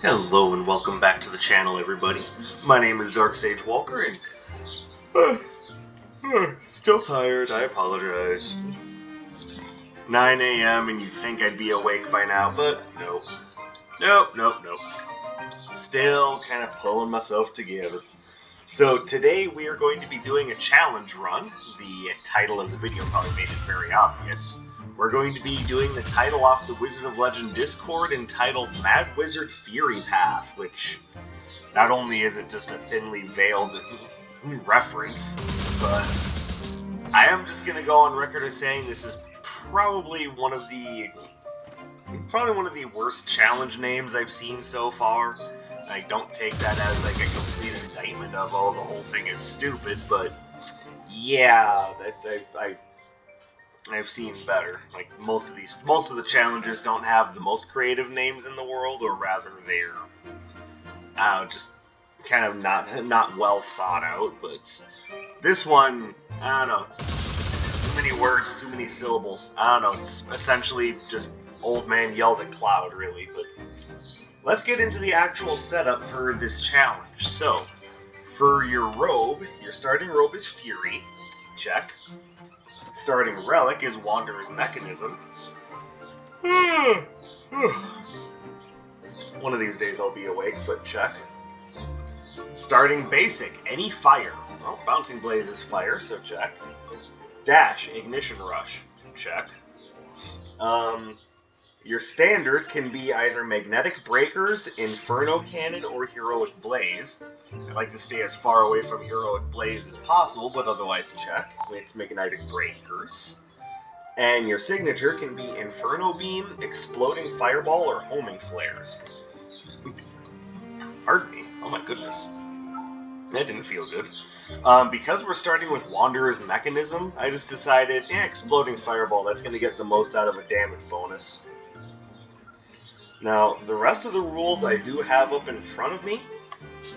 Hello and welcome back to the channel, everybody. My name is Dark Sage Walker, and still tired. I apologize. 9 a.m. and you'd think I'd be awake by now, but nope. Nope. Still kind of pulling myself together. So today we are going to be doing a challenge run. The title of the video probably made it very obvious. We're going to be doing the title off the Wizard of Legend Discord entitled Mad Wizard Fury Path, which not only is it just a thinly veiled reference, but I am just going to go on record as saying this is probably one of the worst challenge names I've seen so far. I don't take that as like a complete indictment of, oh, the whole thing is stupid, but yeah, I've seen better. Like most of the challenges don't have the most creative names in the world, or rather they're just kind of not well thought out. But this one, I don't know, it's too many words, too many syllables. I don't know, it's essentially just old man yells at cloud, really. But let's get into the actual setup for this challenge. So, for your robe, your starting robe is Fury. Check. Starting relic is Wanderer's Mechanism. One of these days I'll be awake, but check. Starting basic, any fire. Well, Bouncing Blaze is fire, so check. Dash, Ignition Rush. Check. Your standard can be either Magnetic Breakers, Inferno Cannon, or Heroic Blaze. I like to stay as far away from Heroic Blaze as possible, but otherwise check. It's Magnetic Breakers. And your signature can be Inferno Beam, Exploding Fireball, or Homing Flares. Pardon me. Oh my goodness. That didn't feel good. Because we're starting with Wanderer's Mechanism, I just decided, Exploding Fireball, that's going to get the most out of a damage bonus. Now, the rest of the rules I do have up in front of me.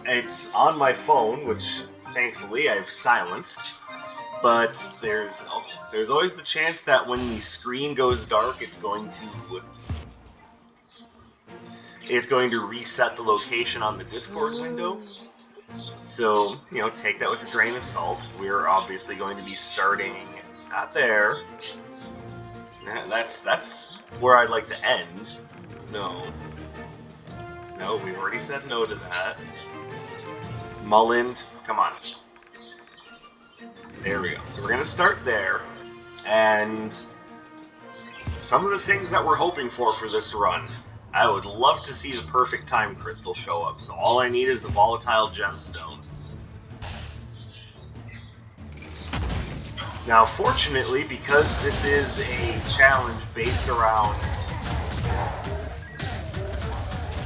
It's on my phone, which thankfully I've silenced. But there's always the chance that when the screen goes dark, it's going to reset the location on the Discord window. So, take that with a grain of salt. We're obviously going to be starting not there. That's where I'd like to end. No, we've already said no to that. Mullind, come on. There we go. So we're going to start there, and some of the things that we're hoping for this run, I would love to see the perfect time crystal show up, so all I need is the volatile gemstone. Now, fortunately, because this is a challenge based around...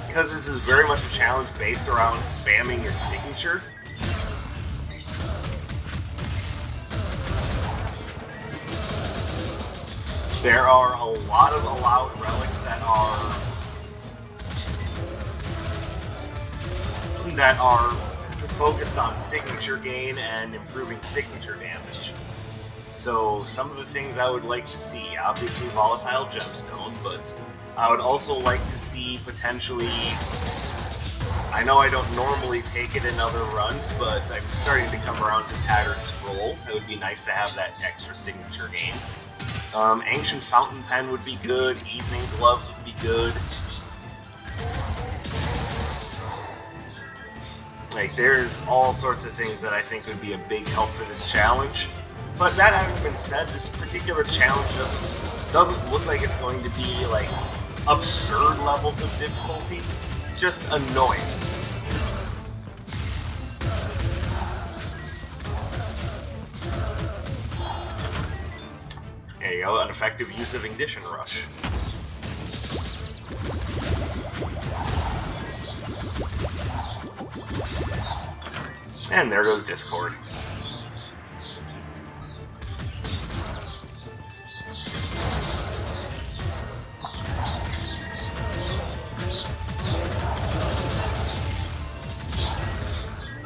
Because this is very much a challenge based around spamming your signature, there are a lot of allowed relics that are focused on signature gain and improving signature damage. So some of the things I would like to see, obviously volatile gemstone, but I would also like to see potentially, I know I don't normally take it in other runs, but I'm starting to come around to Tattered Scroll. It would be nice to have that extra signature gain. Ancient Fountain Pen would be good, Evening Gloves would be good. Like, there's all sorts of things that I think would be a big help for this challenge. But that having been said, this particular challenge doesn't look like it's going to be, like, absurd levels of difficulty, just annoying. There you go, an effective use of Ignition Rush. And there goes Discord.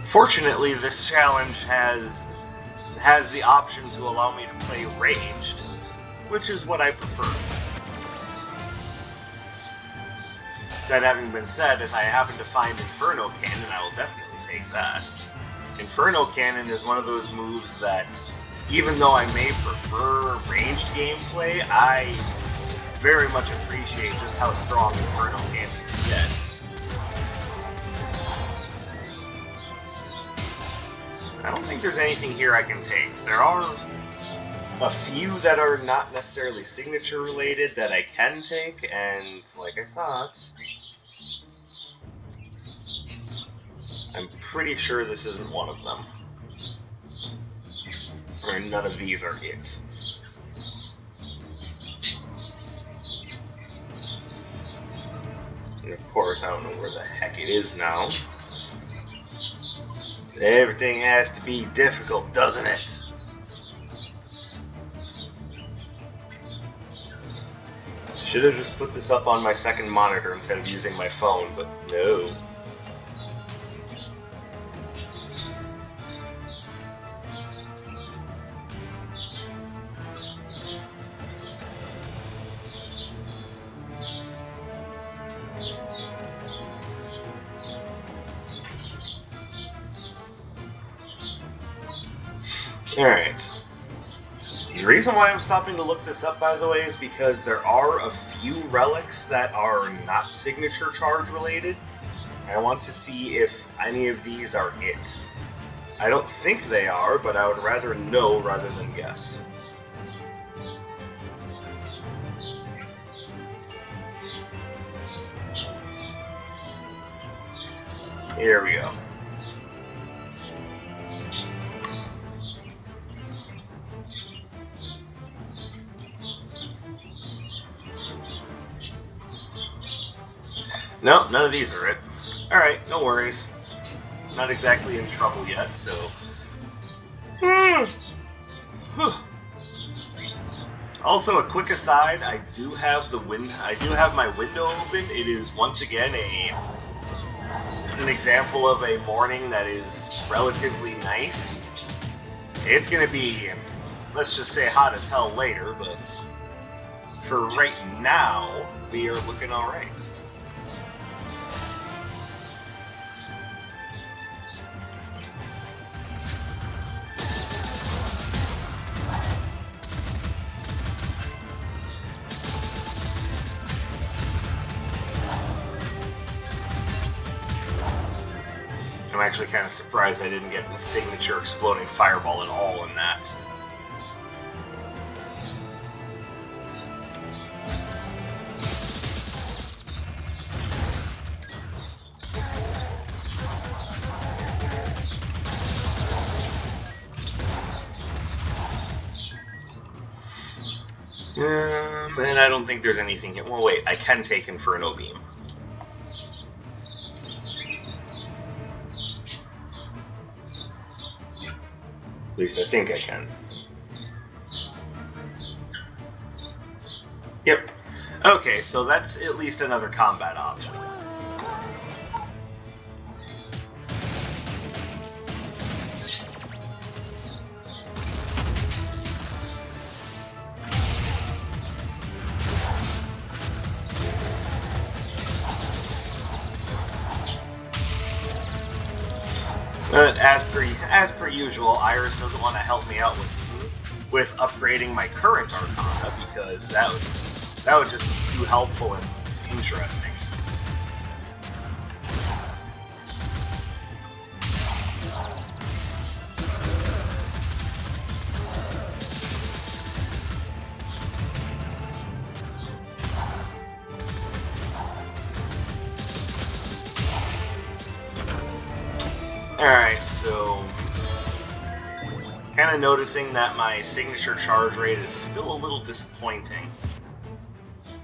Fortunately, this challenge has the option to allow me to play ranged, which is what I prefer. That having been said, if I happen to find Inferno Cannon, I will definitely take that. Inferno Cannon is one of those moves that, even though I may prefer ranged gameplay, I very much appreciate just how strong Inferno Cannon can get. I don't think there's anything here I can take. There are a few that are not necessarily signature related that I can take, and like I thought, I'm pretty sure this isn't one of them. Or none of these are it. And of course, I don't know where the heck it is now. Everything has to be difficult, doesn't it? Should have just put this up on my second monitor instead of using my phone, but no. Alright. The reason why I'm stopping to look this up, by the way, is because there are a few relics that are not signature charge related. I want to see if any of these are it. I don't think they are, but I would rather know rather than guess. Here we go. Nope, none of these are it. Alright, no worries. Not exactly in trouble yet, so... Also, a quick aside, I do have my window open. It is once again an example of a morning that is relatively nice. It's gonna be, let's just say, hot as hell later, but for right now, we are looking alright. I'm actually kind of surprised I didn't get the signature exploding fireball at all in that. And I don't think there's anything here. Well, wait, I can take Inferno Beam. At least I think I can. Yep. Okay, so that's at least another combat option. As per usual, Iris doesn't want to help me out with upgrading my current Arcana because that would just be too helpful and interesting. Alright, so kind of noticing that my signature charge rate is still a little disappointing.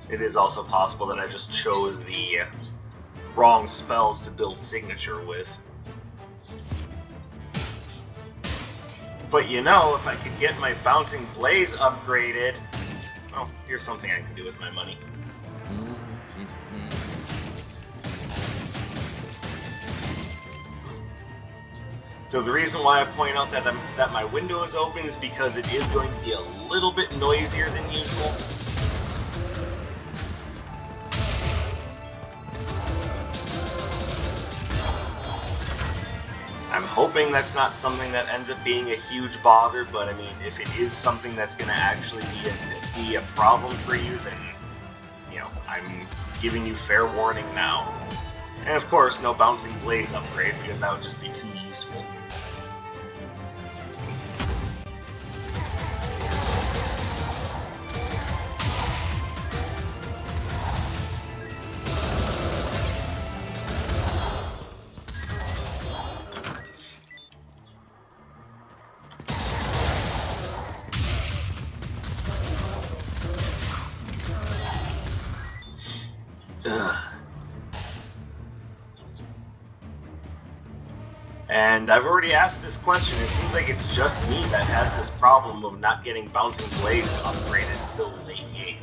It is also possible that I just chose the wrong spells to build signature with. But you know, if I could get my Bouncing Blaze upgraded... Oh, here's something I can do with my money. So the reason why I point out that my window is open is because it is going to be a little bit noisier than usual. hoping that's not something that ends up being a huge bother, but I mean, if it is something that's going to actually be a problem for you, then, you know, I'm giving you fair warning now. And of course, no Bouncing Blaze upgrade, because that would just be too useful. And I've already asked this question. It seems like it's just me that has this problem of not getting Bouncing Blaze upgraded until the late game.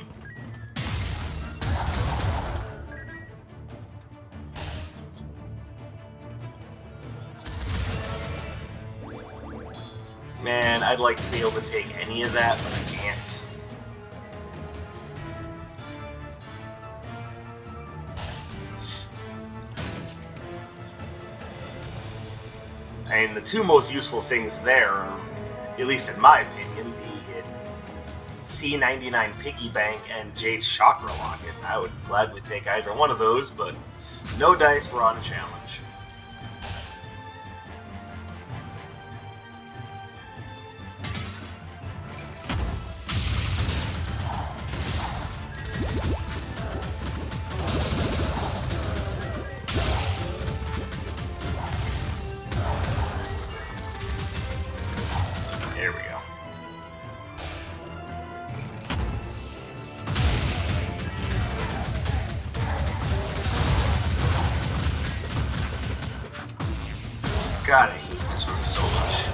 Man, I'd like to be able to take any of that, but I can't. And the two most useful things there, at least in my opinion, the C99 Piggy Bank and Jade's Chakra Locket. I would gladly take either one of those, but no dice were on a challenge. There we go. God, I hate this room so much.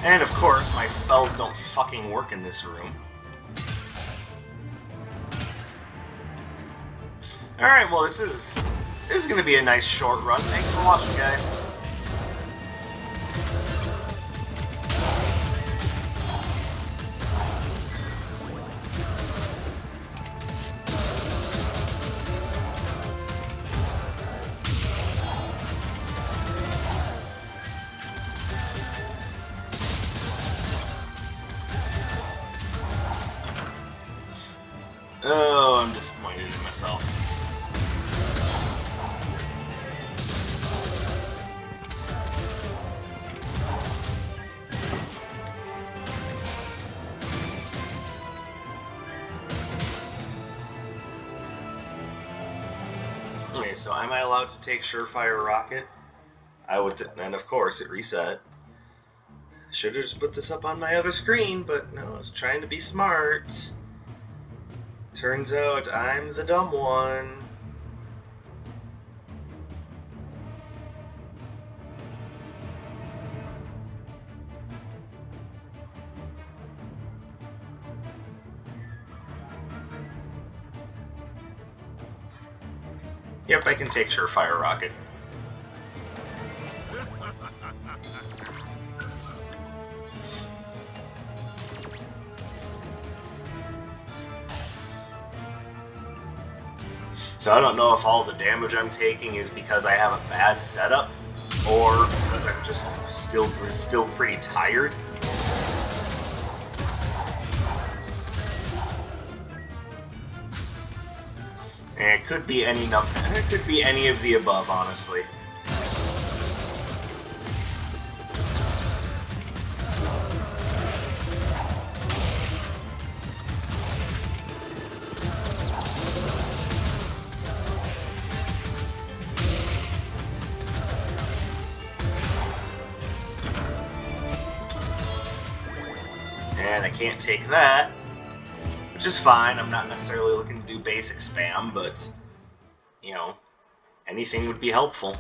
And of course, my spells don't fucking work in this room. Alright, well this is going to be a nice short run. Thanks for watching, guys. Oh, I'm disappointed in myself. Okay, so am I allowed to take Surefire Rocket? I would, and of course it reset. Should have just put this up on my other screen, but no, I was trying to be smart. Turns out I'm the dumb one. Yep, I can take Surefire Rocket. So I don't know if all the damage I'm taking is because I have a bad setup, or because I'm just still pretty tired. And it could be any number. It could be any of the above, honestly. And I can't take that, which is fine. I'm not necessarily looking to do basic spam, but, you know, anything would be helpful.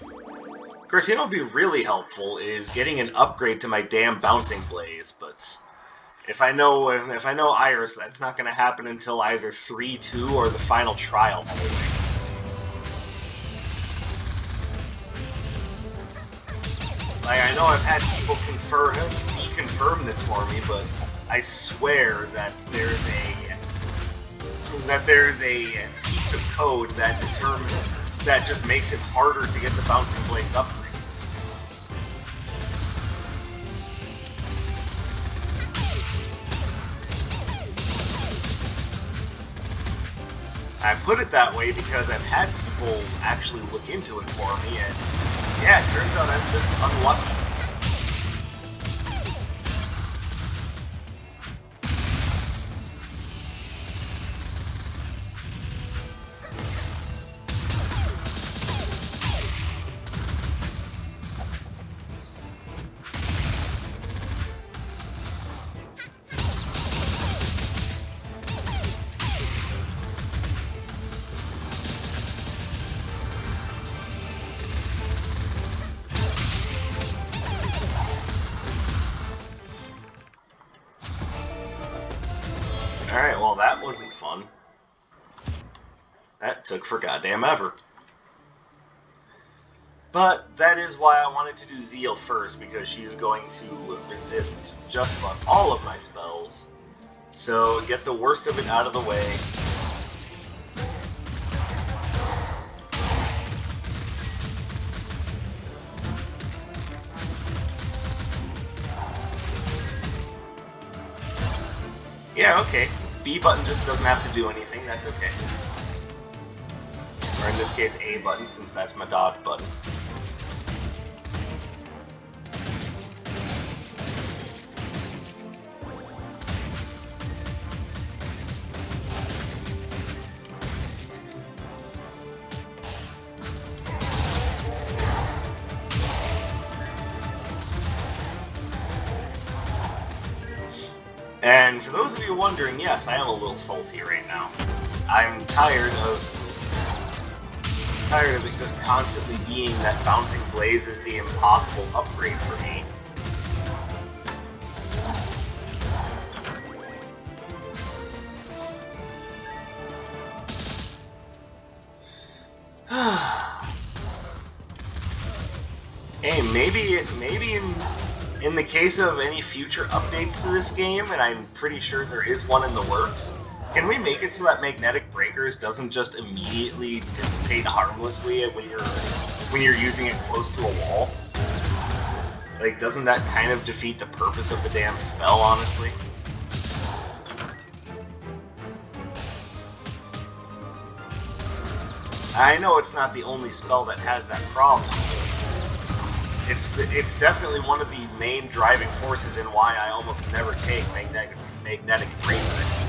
Of course, you know what would be really helpful is getting an upgrade to my damn Bouncing Blaze, but if I know Iris, that's not going to happen until either 3-2 or the final trial holding. Like, I know I've had people deconfirm this for me, but I swear that there's a piece of code that just makes it harder to get the bouncing blades upgrade. I put it that way because I've had people actually look into it for me, and yeah, it turns out I'm just unlucky. Alright, well that wasn't fun. That took for goddamn ever. But that is why I wanted to do Zeal first, because she's going to resist just about all of my spells. So get the worst of it out of the way. Yeah, okay. B button just doesn't have to do anything, that's okay. Or in this case, A button, since that's my dodge button. And for those of you wondering, yes, I am a little salty right now. I'm tired of it just constantly being that bouncing blaze is the impossible upgrade for me. Hey, maybe in the case of any future updates to this game, and I'm pretty sure there is one in the works, can we make it so that magnetic breakers doesn't just immediately dissipate harmlessly when you're using it close to a wall? Like, doesn't that kind of defeat the purpose of the damn spell, honestly? I know it's not the only spell that has that problem. It's definitely one of the main driving forces in why I almost never take magnetic breakers.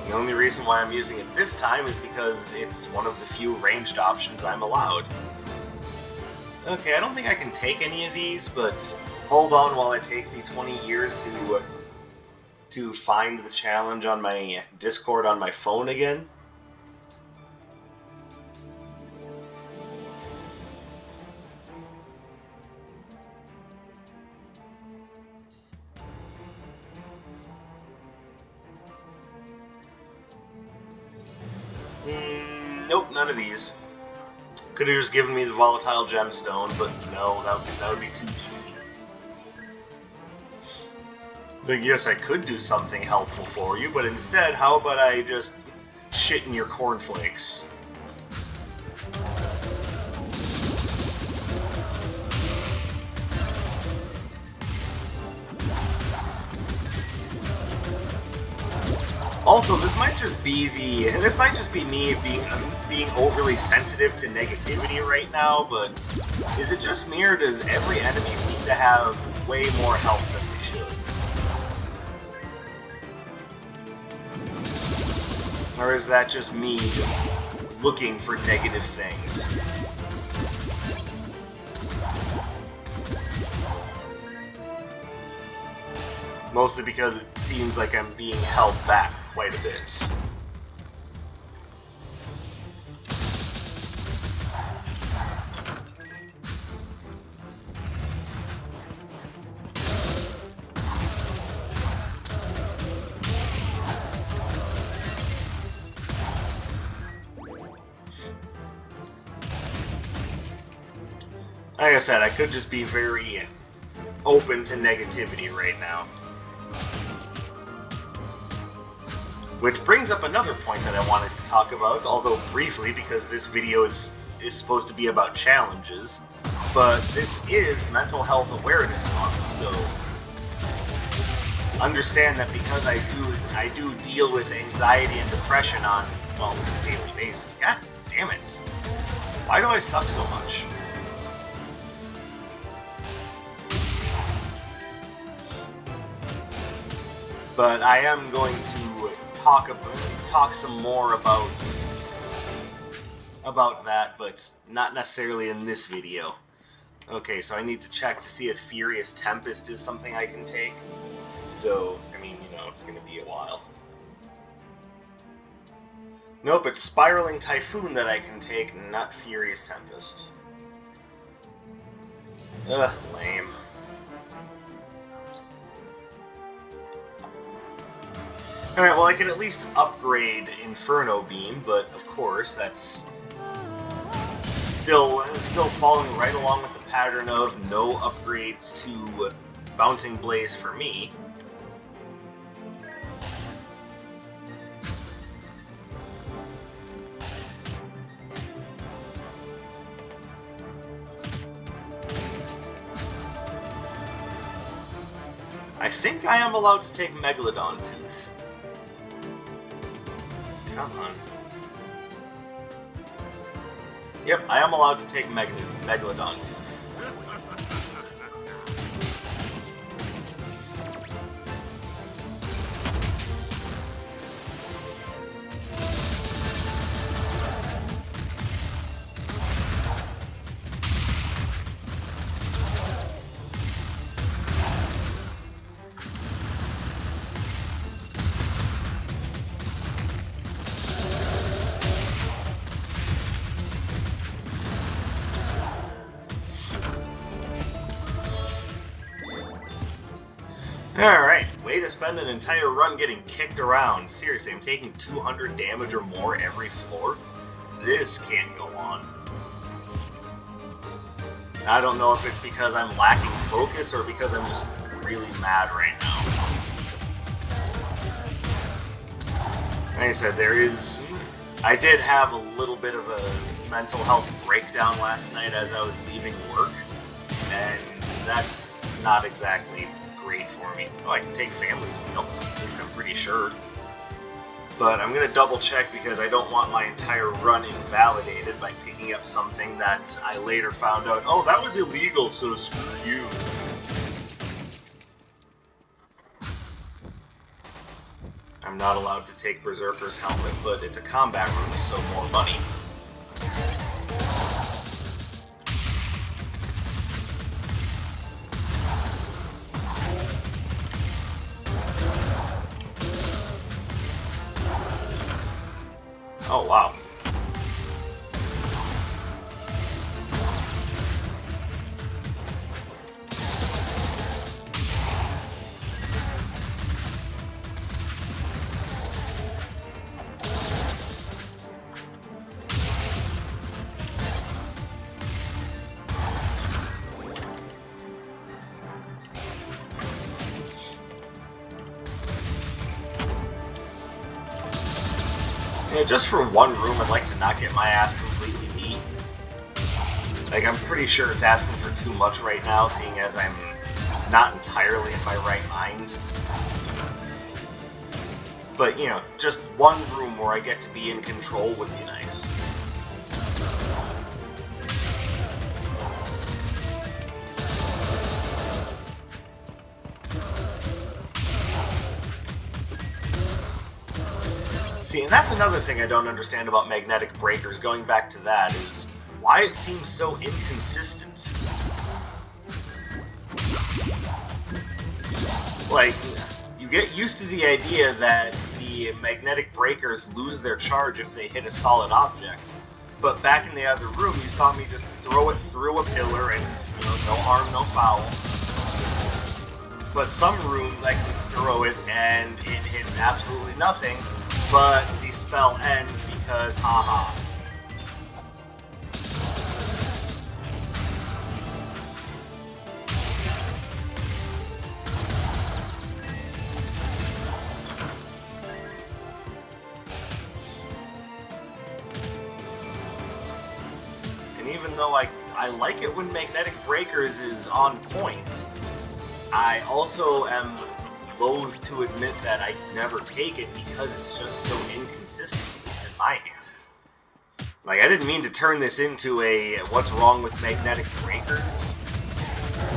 The only reason why I'm using it this time is because it's one of the few ranged options I'm allowed. Okay, I don't think I can take any of these, but hold on while I take the 20 years to find the challenge on my Discord on my phone again. Nope, none of these. Could have just given me the volatile gemstone, but no, that would be too easy. Like, yes, I could do something helpful for you, but instead, how about I just shit in your cornflakes? Also, this might just be me being overly sensitive to negativity right now, but is it just me, or does every enemy seem to have way more health than they should? Or is that just me just looking for negative things? Mostly because it seems like I'm being held back quite a bit. Like I said, I could just be very open to negativity right now. Which brings up another point that I wanted to talk about, although briefly, because this video is supposed to be about challenges. But this is Mental Health Awareness Month, so understand that because I do deal with anxiety and depression on, well, a daily basis. God damn it. Why do I suck so much? But I am going to talk some more about that, but not necessarily in this video. Okay, so I need to check to see if Furious Tempest is something I can take. So, I mean, you know, it's going to be a while. Nope, it's Spiraling Typhoon that I can take, not Furious Tempest. Ugh, lame. Alright, well I can at least upgrade Inferno Beam, but of course that's still following right along with the pattern of no upgrades to Bouncing Blaze for me. I think I am allowed to take Megalodon Tooth. Come on. Yep, I am allowed to take Megalodon Tooth. Alright, way to spend an entire run getting kicked around. Seriously, I'm taking 200 damage or more every floor? This can't go on. I don't know if it's because I'm lacking focus or because I'm just really mad right now. Like I said, I did have a little bit of a mental health breakdown last night as I was leaving work, and that's not exactly great for me. Oh, I can take Family Steel, at least I'm pretty sure. But I'm going to double check because I don't want my entire run invalidated by picking up something that I later found out, oh, that was illegal, so screw you. I'm not allowed to take Berserker's Helmet, but it's a combat room, so more money. Oh, wow. Yeah, just for one room, I'd like to not get my ass completely beat. Like, I'm pretty sure it's asking for too much right now, seeing as I'm not entirely in my right mind. But, you know, just one room where I get to be in control would be nice. See, and that's another thing I don't understand about magnetic breakers, going back to that, is why it seems so inconsistent. Like, you get used to the idea that the magnetic breakers lose their charge if they hit a solid object, but back in the other room you saw me just throw it through a pillar and, you know, no harm, no foul. But some rooms I can throw it and it hits absolutely nothing, but the spell ends because haha. and even though I like it when Magnetic Breakers is on point, I also am loath to admit that I never take it because it's just so inconsistent, at least in my hands. Like, I didn't mean to turn this into a what's wrong with Magnetic Breakers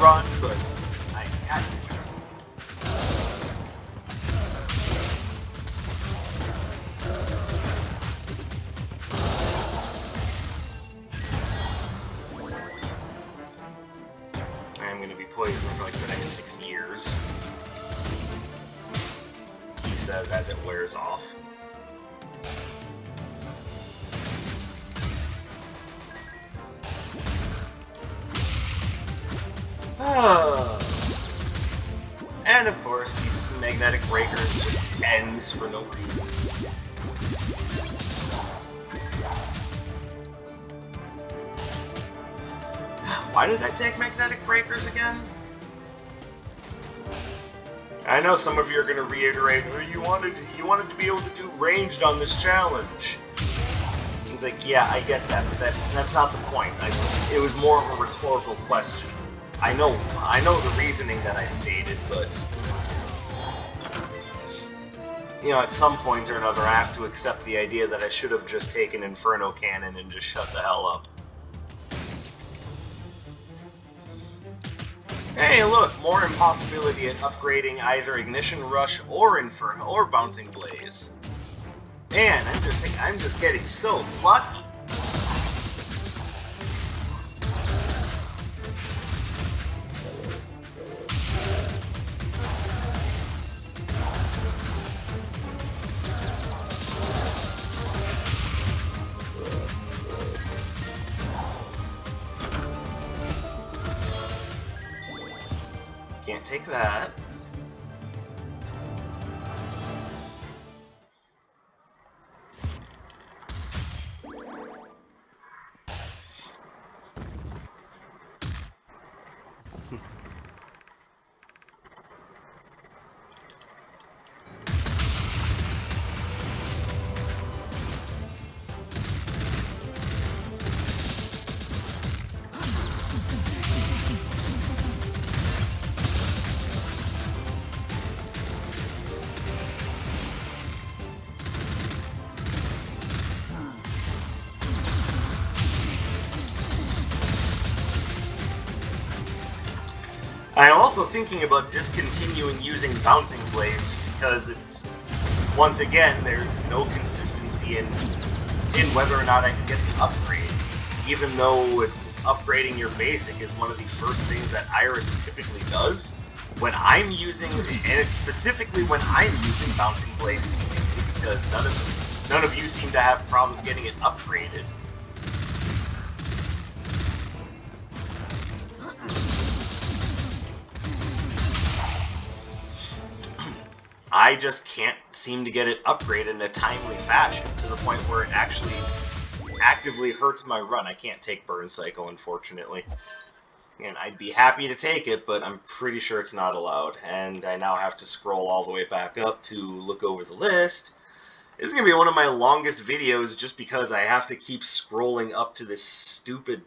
run, but I had to. I'm going to be poisoned for like the next 6 years. He says as it wears off. And of course, these Magnetic Breakers just ends for no reason. Why did I take Magnetic Breakers again? I know some of you are going to reiterate, oh, you wanted to be able to do ranged on this challenge. It's like, yeah, I get that, but that's not the point. It was more of a rhetorical question. I know the reasoning that I stated, but you know, at some point or another, I have to accept the idea that I should have just taken Inferno Cannon and just shut the hell up. Hey, look, more impossibility at upgrading either Ignition Rush or Inferno or Bouncing Blaze. Man, I'm just getting so lucky. Can't take that. I'm also thinking about discontinuing using Bouncing Blaze because it's, once again, there's no consistency in whether or not I can get the upgrade. Even though upgrading your basic is one of the first things that Iris typically does, when I'm using, and it's specifically when I'm using Bouncing Blaze, because none of you seem to have problems getting it upgraded. I just can't seem to get it upgraded in a timely fashion, to the point where it actually actively hurts my run. I can't take Burn Cycle, unfortunately. And I'd be happy to take it, but I'm pretty sure it's not allowed. And I now have to scroll all the way back up to look over the list. This is going to be one of my longest videos just because I have to keep scrolling up to this stupid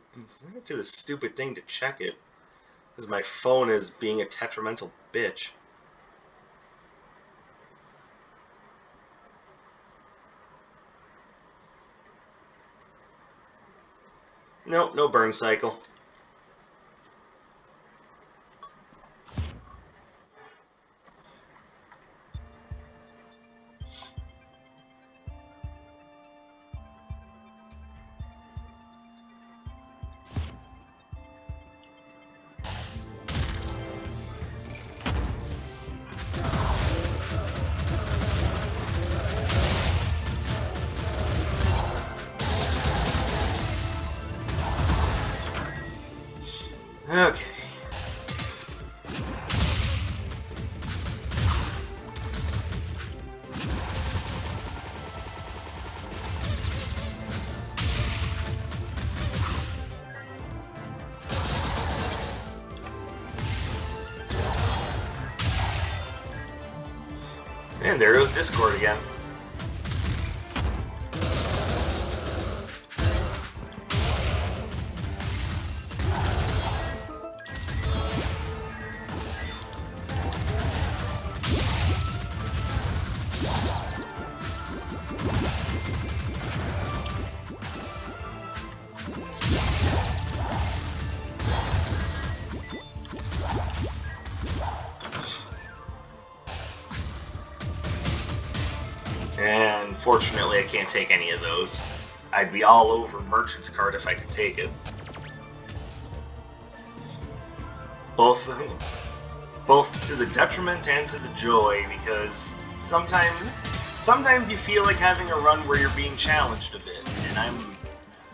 thing to check it. Because my phone is being a detrimental bitch. Nope, no Burn Cycle. Okay. And there goes Discord again. Unfortunately, I can't take any of those. I'd be all over Merchant's card if I could take it. Both to the detriment and to the joy, because sometimes you feel like having a run where you're being challenged a bit, and I'm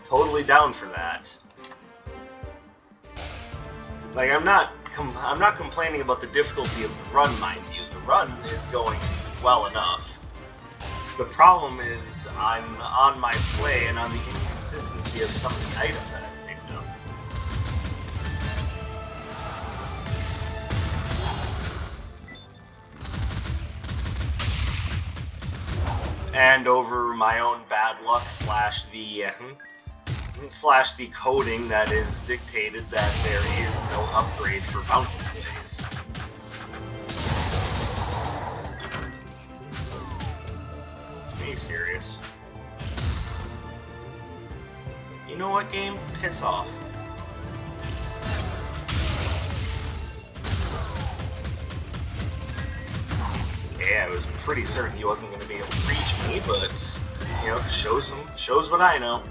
totally down for that. Like, I'm not complaining about the difficulty of the run, mind you. The run is going well enough. The problem is on my play and on the inconsistency of some of the items that I've picked up. And over my own bad luck slash the coding that is dictated that there is no upgrade for bouncing plays. Are you serious? You know what, game? Piss off. Okay, I was pretty certain he wasn't going to be able to reach me, but, you know, shows what I know.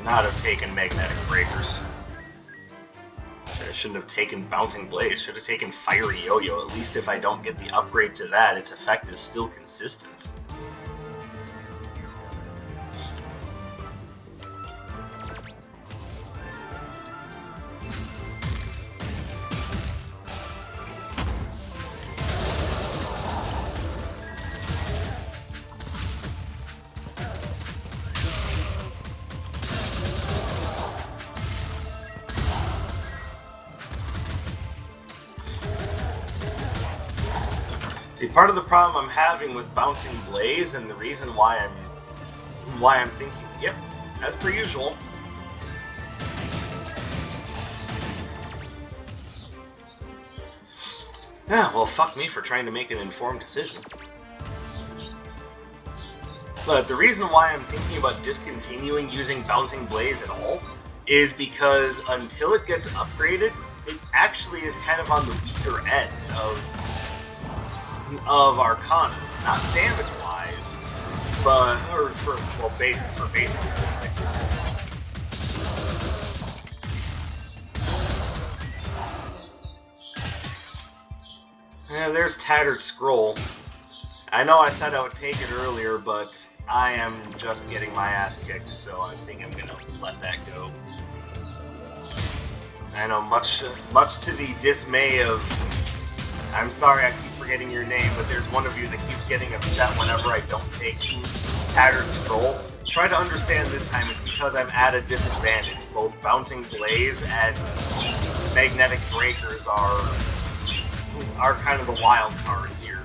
Not have taken magnetic breakers. I shouldn't have taken bouncing blaze. Should have taken fiery yo-yo. At least if I don't get the upgrade to that, its effect is still consistent. See, part of the problem I'm having with bouncing blaze, and the reason why I'm thinking, yep, as per usual. Ah, well, fuck me for trying to make an informed decision. But the reason why I'm thinking about discontinuing using bouncing blaze at all is because until it gets upgraded, it actually is kind of on the weaker end of Arcanas, not damage-wise, but for basics. And there's Tattered Scroll. I know I said I would take it earlier, but I am just getting my ass kicked, so I think I'm gonna let that go. I know, much to the dismay of... I'm sorry I keep forgetting your name, but there's one of you that keeps getting upset whenever I don't take Tattered Scroll. Try to understand this time it's because I'm at a disadvantage. Both Bouncing Blaze and Magnetic Breakers are kind of the wild cards here.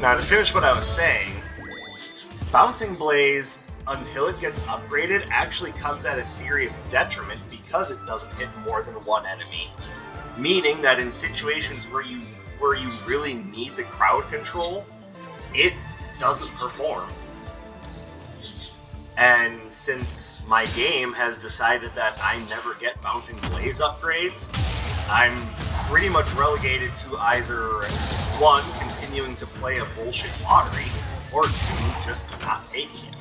Now, to finish what I was saying, Bouncing Blaze, until it gets upgraded, actually comes at a serious detriment because it doesn't hit more than one enemy. Meaning that in situations where you really need the crowd control, it doesn't perform. And since my game has decided that I never get Bouncing Blaze upgrades, I'm pretty much relegated to either, one, continuing to play a bullshit lottery, or two, just not taking it.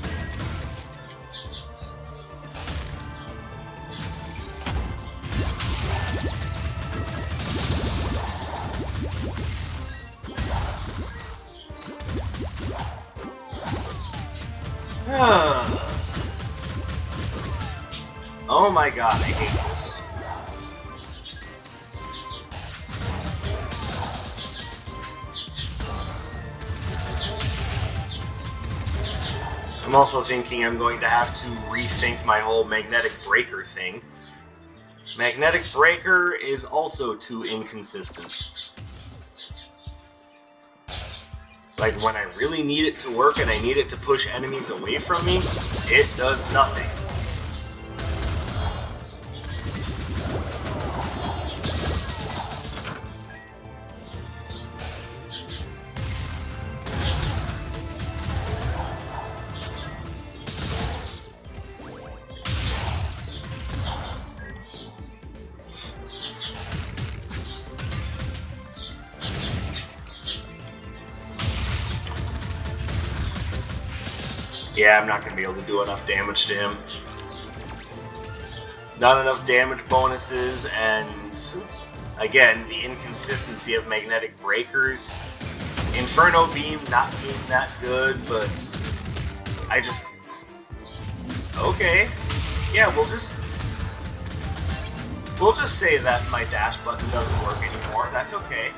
Oh my god, I hate this. I'm also thinking I'm going to have to rethink my whole Magnetic Breaker thing. Magnetic Breaker is also too inconsistent. Like, when I really need it to work and I need it to push enemies away from me, it does nothing. Yeah, I'm not going to be able to do enough damage to him. Not enough damage bonuses, and again, the inconsistency of magnetic breakers. Inferno Beam not being that good, but I just... Okay. Yeah, we'll just say that my dash button doesn't work anymore. That's okay.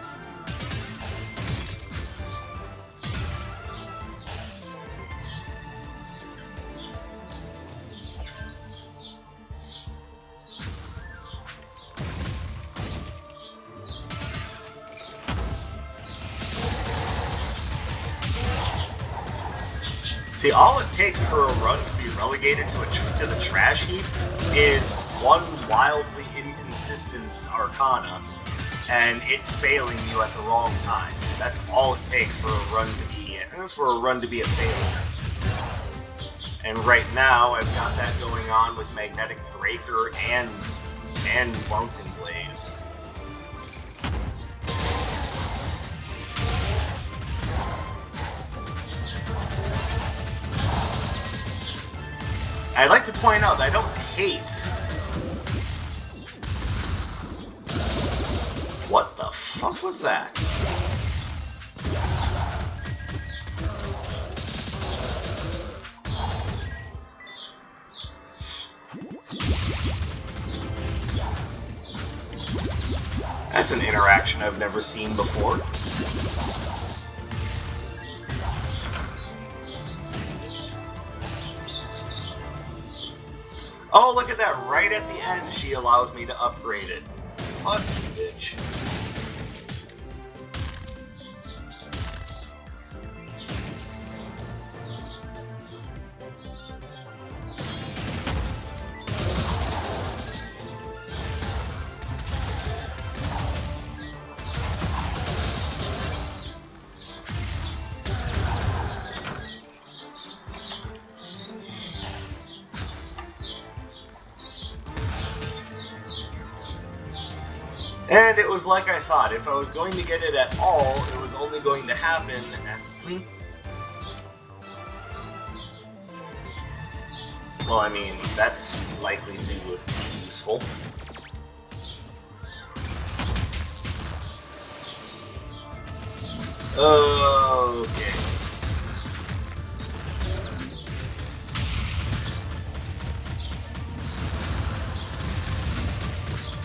See, all it takes for a run to be relegated to the trash heap is one wildly inconsistent Arcana, and it failing you at the wrong time. That's all it takes for a run to be a failure. And right now, I've got that going on with Magnetic Breaker and Mountain Blaze. I'd like to point out that I don't hate... What the fuck was that? That's an interaction I've never seen before. Oh, look at that. Right at the end, she allows me to upgrade it. Fuck you, bitch. And it was like I thought. If I was going to get it at all, it was only going to happen at... Well, I mean, that's likely to be useful. Okay.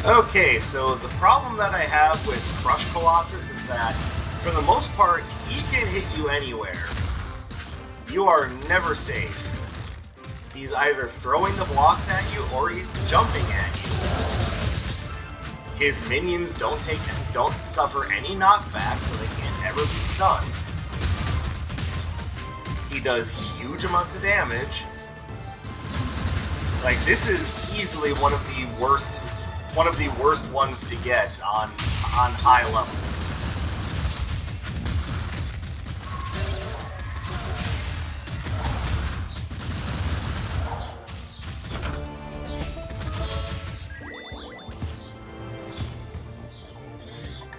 Okay, so the problem that I have with Crush Colossus is that, for the most part, he can hit you anywhere. You are never safe. He's either throwing the blocks at you, or he's jumping at you. His minions don't suffer any knockback, so they can't ever be stunned. He does huge amounts of damage. Like, this is easily one of the worst ones to get on high levels.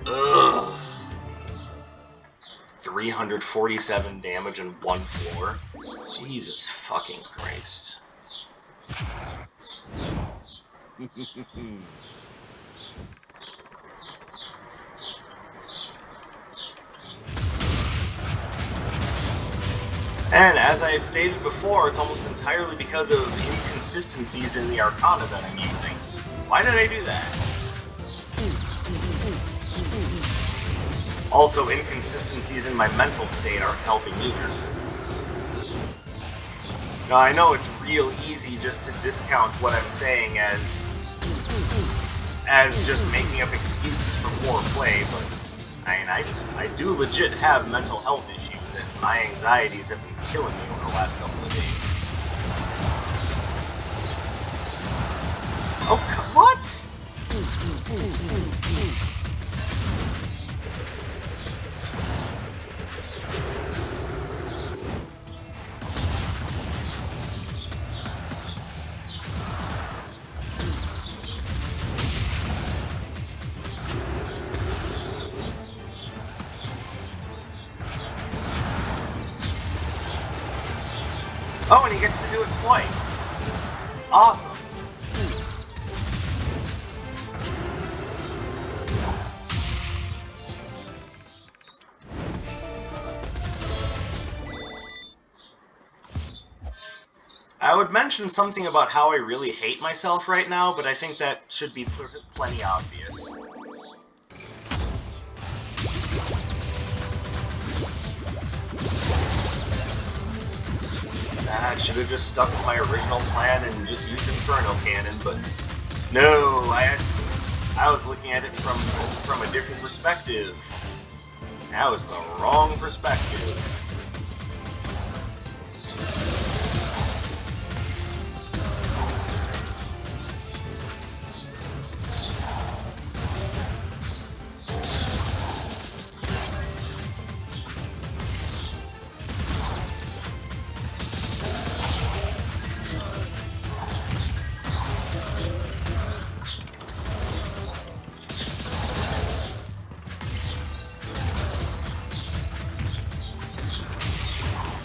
Ugh. 347 damage in one floor. Jesus fucking Christ. And as I have stated before, it's almost entirely because of inconsistencies in the Arcana that I'm using. Why did I do that? Also, inconsistencies in my mental state aren't helping either. Now, I know it's real easy just to discount what I'm saying as just making up excuses for poor play, but I mean, I do legit have mental health issues, and my anxieties have been killing me over the last couple of days. Oh, what? Oh, and he gets to do it twice. Awesome. I would mention something about how I really hate myself right now, but I think that should be plenty obvious. I should have just stuck with my original plan and just used Inferno Cannon, but no, I was looking at it from a different perspective. That was the wrong perspective.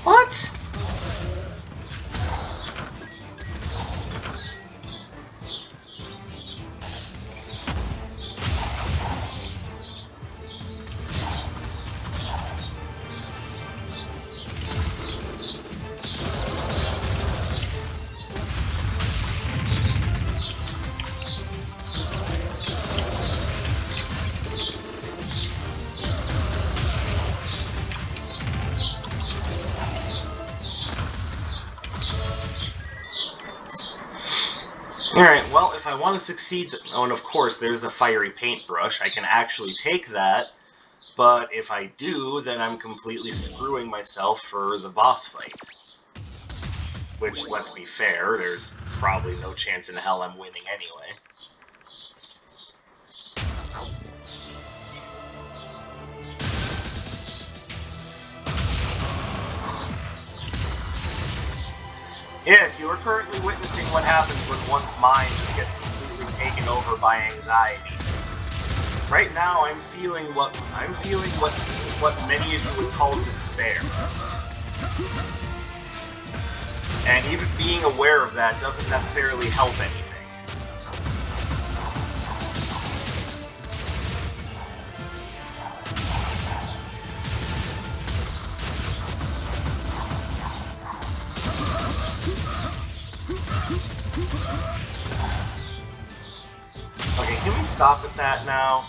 What? Alright, well, if I want to succeed... Oh, and of course, there's the fiery paintbrush. I can actually take that, but if I do, then I'm completely screwing myself for the boss fight. Which, let's be fair, there's probably no chance in hell I'm winning anyway. Yes, you are currently witnessing what happens when one's mind just gets completely taken over by anxiety. Right now, I'm feeling what many of you would call despair. And even being aware of that doesn't necessarily help anything. Okay, can we stop with that now?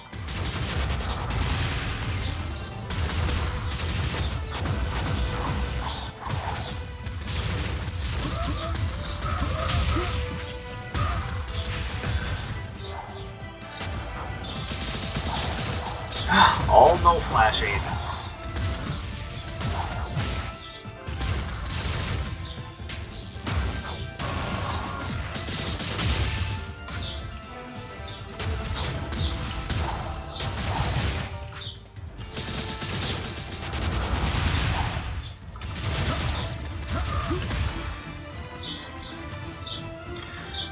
All no flash agents.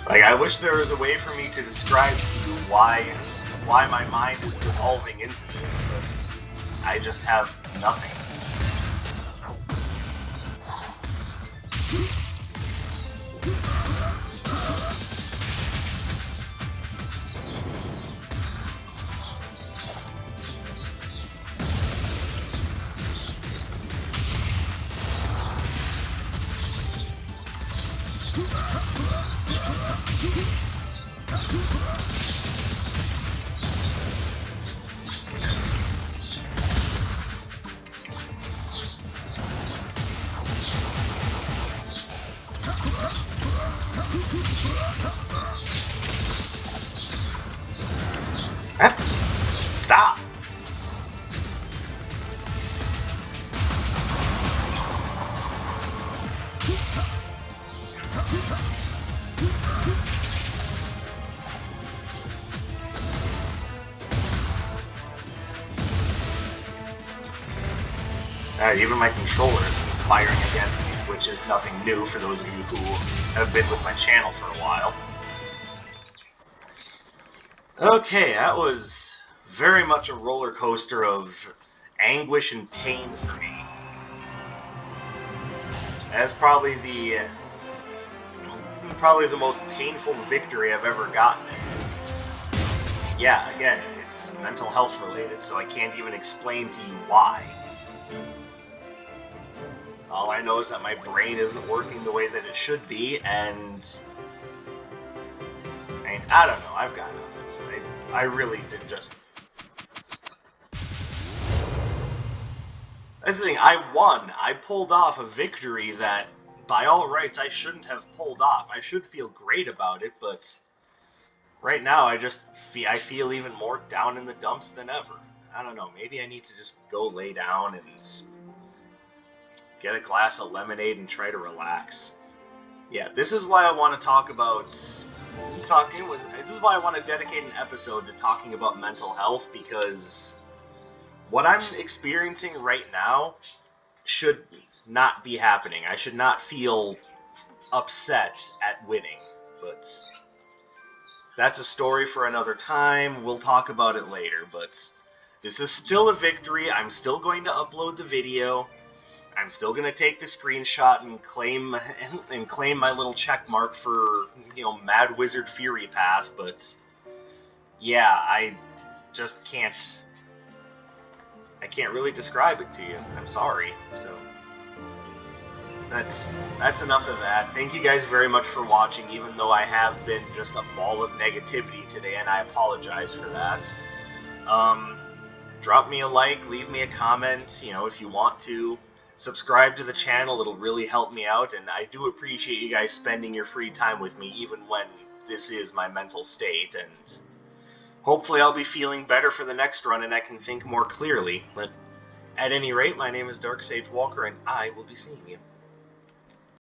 Like, I wish there was a way for me to describe to you why my mind is devolving into this, but I just have nothing. Stop! Even my controller is conspiring against me, which is nothing new for those of you who have been with my channel for a while. Okay, that was very much a roller coaster of anguish and pain for me. That's probably the most painful victory I've ever gotten in this. Yeah, again, it's mental health related, so I can't even explain to you why. All I know is that my brain isn't working the way that it should be, and I don't know, I've got nothing. I really did just... That's the thing, I won. I pulled off a victory that, by all rights, I shouldn't have pulled off. I should feel great about it, but right now I feel even more down in the dumps than ever. I don't know, maybe I need to just go lay down and get a glass of lemonade and try to relax. Yeah, this is why I want to talk about... This is why I want to dedicate an episode to talking about mental health, because what I'm experiencing right now should not be happening. I should not feel upset at winning, but that's a story for another time. We'll talk about it later, but this is still a victory. I'm still going to upload the video. I'm still gonna take the screenshot and claim my little check mark for, Mad Wizard Fury Path, but yeah, I just can't. I can't really describe it to you. I'm sorry. So that's enough of that. Thank you guys very much for watching, even though I have been just a ball of negativity today, and I apologize for that. Drop me a like, leave me a comment, if you want to. Subscribe to the channel, it'll really help me out, and I do appreciate you guys spending your free time with me, even when this is my mental state, and hopefully I'll be feeling better for the next run and I can think more clearly. But at any rate, my name is Dark Sage Walker, and I will be seeing you.